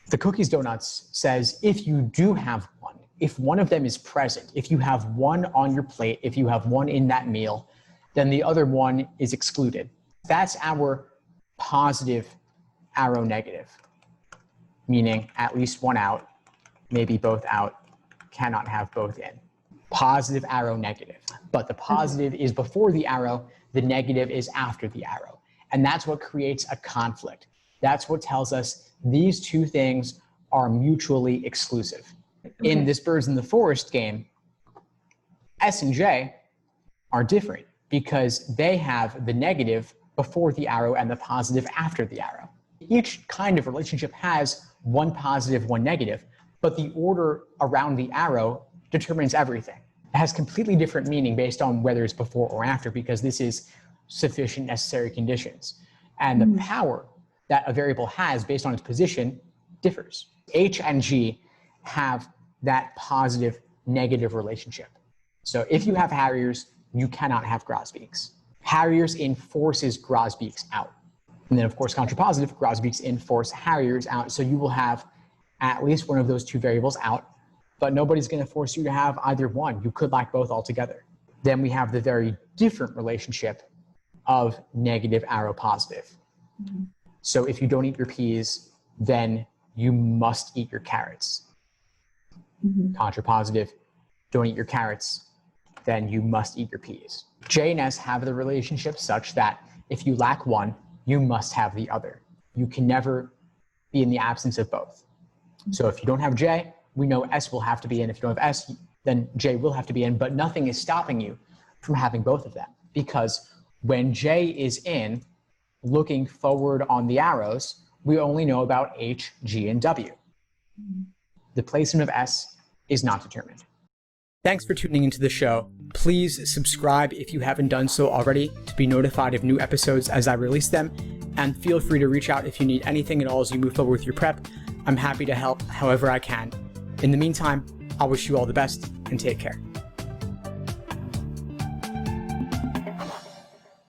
The cookies donuts says if you do have one, if one of them is present, if you have one on your plate, if you have one in that meal, then the other one is excluded. That's our positive arrow negative, meaning at least one out, maybe both out, cannot have both in. Positive arrow negative, but the positive is before the arrow, the negative is after the arrow. And that's what creates a conflict. That's what tells us these two things are mutually exclusive. In this birds in the forest game, S and J are different because they have the negative before the arrow and the positive after the arrow. Each kind of relationship has one positive, one negative, but the order around the arrow determines everything. It has completely different meaning based on whether it's before or after, because this is sufficient necessary conditions. And the power that a variable has based on its position differs. H and G have that positive negative relationship. So if you have Harriers, you cannot have Grosbeaks. Harriers enforces Grosbeaks out. And then of course, contrapositive, Grosbeaks enforce Harriers out. So you will have at least one of those two variables out, but nobody's going to force you to have either one. You could like both altogether. Then we have the very different relationship of negative arrow positive. So if you don't eat your peas, then you must eat your carrots. Contrapositive, don't eat your carrots, then you must eat your peas. J and S have the relationship such that if you lack one, you must have the other. You can never be in the absence of both. So if you don't have J, we know S will have to be in. If you don't have S, then J will have to be in, but nothing is stopping you from having both of them, because when J is in, looking forward on the arrows, we only know about H, G, and W. The placement of S is not determined. Thanks for tuning into the show. Please subscribe if you haven't done so already to be notified of new episodes as I release them, and feel free to reach out if you need anything at all as you move forward with your prep. I'm happy to help however I can. In the meantime, I wish you all the best and take care.